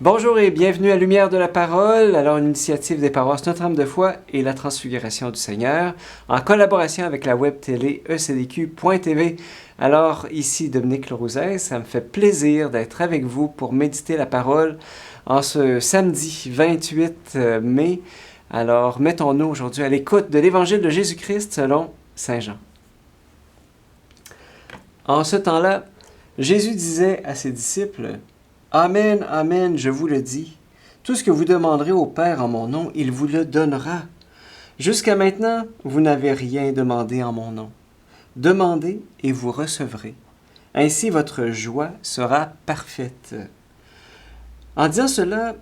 Bonjour et bienvenue à Lumière de la Parole, alors une initiative des paroisses Notre-Dame-de-Foix et la Transfiguration du Seigneur, en collaboration avec la web télé ecdq.tv. Alors ici Dominique Lerouzet, ça me fait plaisir d'être avec vous pour méditer la parole en ce samedi 28 mai. Alors mettons-nous aujourd'hui à l'écoute de l'Évangile de Jésus-Christ selon Saint Jean. En ce temps-là, Jésus disait à ses disciples: Amen, amen, je vous le dis. Tout ce que vous demanderez au Père en mon nom, il vous le donnera. Jusqu'à maintenant, vous n'avez rien demandé en mon nom. Demandez et vous recevrez. Ainsi votre joie sera parfaite. En disant cela,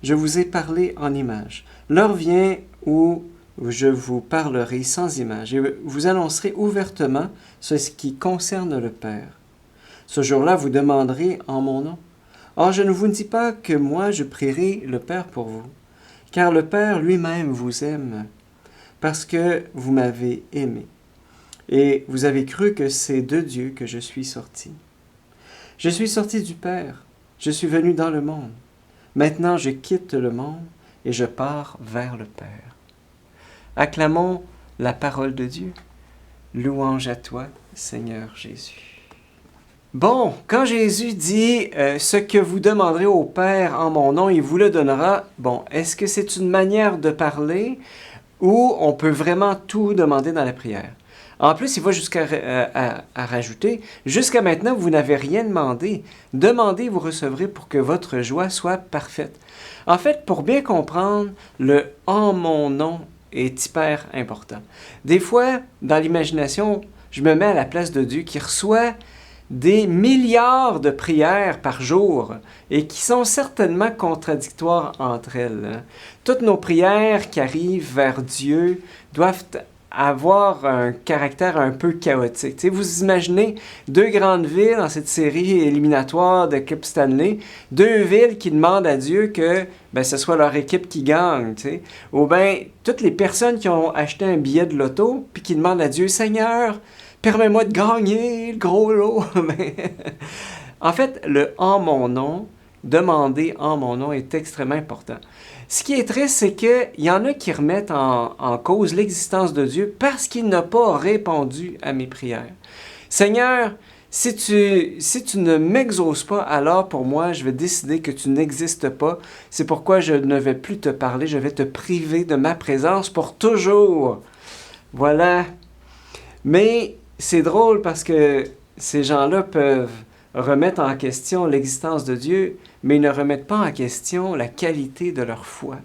je vous ai parlé en images. L'heure vient où je vous parlerai sans image et vous annoncerez ouvertement ce qui concerne le Père. Ce jour-là, vous demanderez en mon nom. Or, je ne vous dis pas que moi je prierai le Père pour vous, car le Père lui-même vous aime, parce que vous m'avez aimé, et vous avez cru que c'est de Dieu que je suis sorti. Je suis sorti du Père, je suis venu dans le monde. Maintenant je quitte le monde et je pars vers le Père. Acclamons la parole de Dieu. Louange à toi, Seigneur Jésus. Bon, quand Jésus dit ce que vous demanderez au Père en mon nom, il vous le donnera, bon, est-ce que c'est une manière de parler ou on peut vraiment tout demander dans la prière? En plus, il va jusqu'à rajouter, jusqu'à maintenant, vous n'avez rien demandé. Demandez, vous recevrez pour que votre joie soit parfaite. En fait, pour bien comprendre, le en mon nom est hyper important. Des fois, dans l'imagination, je me mets à la place de Dieu qui reçoit des milliards de prières par jour et qui sont certainement contradictoires entre elles. Toutes nos prières qui arrivent vers Dieu doivent avoir un caractère un peu chaotique. T'sais, vous imaginez deux grandes villes dans cette série éliminatoire de Coupe Stanley, deux villes qui demandent à Dieu que ce soit leur équipe qui gagne, t'sais. Ou bien toutes les personnes qui ont acheté un billet de loto puis qui demandent à Dieu: Seigneur, permets-moi de gagner le gros lot. En fait, le « en mon nom », demander « en mon nom » est extrêmement important. Ce qui est triste, c'est qu'il y en a qui remettent en cause l'existence de Dieu parce qu'il n'a pas répondu à mes prières. Seigneur, si tu ne m'exauces pas, alors pour moi, je vais décider que tu n'existes pas. C'est pourquoi je ne vais plus te parler, je vais te priver de ma présence pour toujours. Voilà. Mais c'est drôle parce que ces gens-là peuvent remettre en question l'existence de Dieu, mais ils ne remettent pas en question la qualité de leur foi.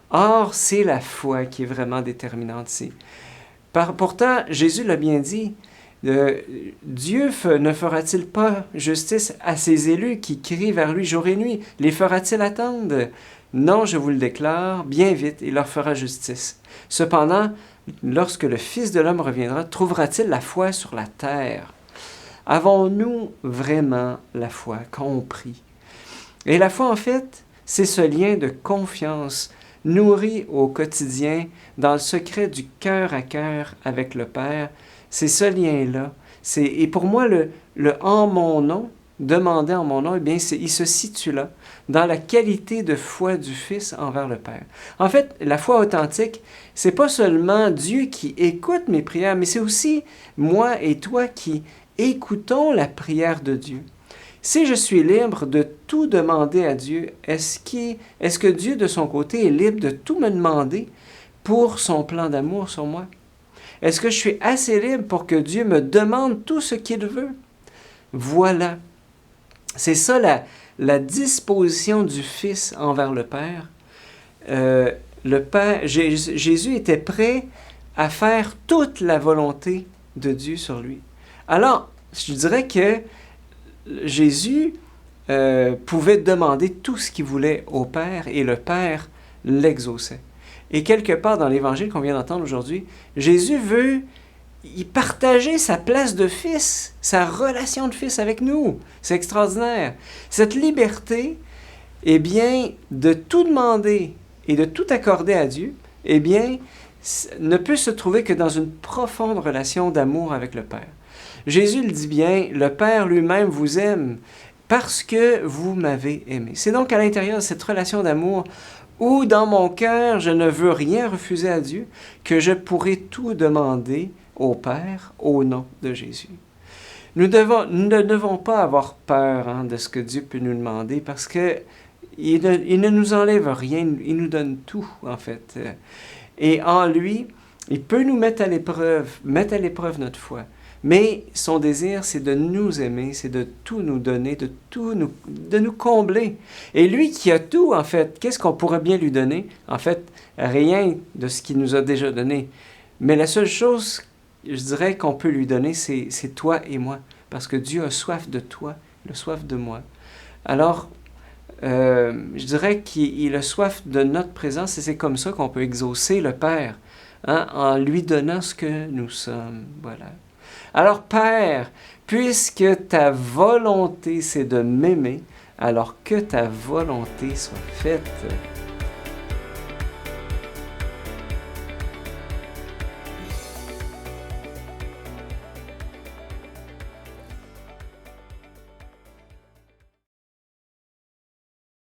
Or, c'est la foi qui est vraiment déterminante ici. Pourtant, Jésus l'a bien dit, Dieu ne fera-t-il pas justice à ses élus qui crient vers lui jour et nuit? Les fera-t-il attendre? Non, je vous le déclare, bien vite, il leur fera justice. Cependant, lorsque le Fils de l'homme reviendra, trouvera-t-il la foi sur la terre? Avons-nous vraiment la foi quand on prie? Et la foi, en fait, c'est ce lien de confiance nourri au quotidien dans le secret du cœur à cœur avec le Père. C'est ce lien-là. Et pour moi, le en mon nom, demander en mon nom, eh bien, il se situe là, dans la qualité de foi du Fils envers le Père. En fait, la foi authentique, c'est pas seulement Dieu qui écoute mes prières, mais c'est aussi moi et toi qui écoutons la prière de Dieu. Si je suis libre de tout demander à Dieu, est-ce que Dieu, de son côté, est libre de tout me demander pour son plan d'amour sur moi? Est-ce que je suis assez libre pour que Dieu me demande tout ce qu'il veut? Voilà. C'est ça la disposition du Fils envers le Père. Le Père, Jésus était prêt à faire toute la volonté de Dieu sur lui. Alors, je dirais que Jésus pouvait demander tout ce qu'il voulait au Père et le Père l'exauçait. Et quelque part dans l'Évangile qu'on vient d'entendre aujourd'hui, Jésus veut partager sa place de fils, sa relation de fils avec nous. C'est extraordinaire. Cette liberté, eh bien, de tout demander et de tout accorder à Dieu, eh bien, ne peut se trouver que dans une profonde relation d'amour avec le Père. Jésus le dit bien, le Père lui-même vous aime. parce que vous m'avez aimé. C'est donc à l'intérieur de cette relation d'amour où, dans mon cœur, je ne veux rien refuser à Dieu, que je pourrai tout demander au Père au nom de Jésus. Nous ne devons pas avoir peur de ce que Dieu peut nous demander parce que il ne nous enlève rien, il nous donne tout, en fait. Et en lui, il peut nous mettre à l'épreuve notre foi. Mais son désir, c'est de nous aimer, c'est de tout nous donner, de nous combler. Et lui qui a tout, en fait, qu'est-ce qu'on pourrait bien lui donner? En fait, rien de ce qu'il nous a déjà donné. Mais la seule chose, je dirais, qu'on peut lui donner, c'est toi et moi. Parce que Dieu a soif de toi, il a soif de moi. Alors, je dirais qu'il a soif de notre présence et c'est comme ça qu'on peut exaucer le Père, en lui donnant ce que nous sommes. Voilà. Alors, Père, puisque ta volonté c'est de m'aimer, alors que ta volonté soit faite.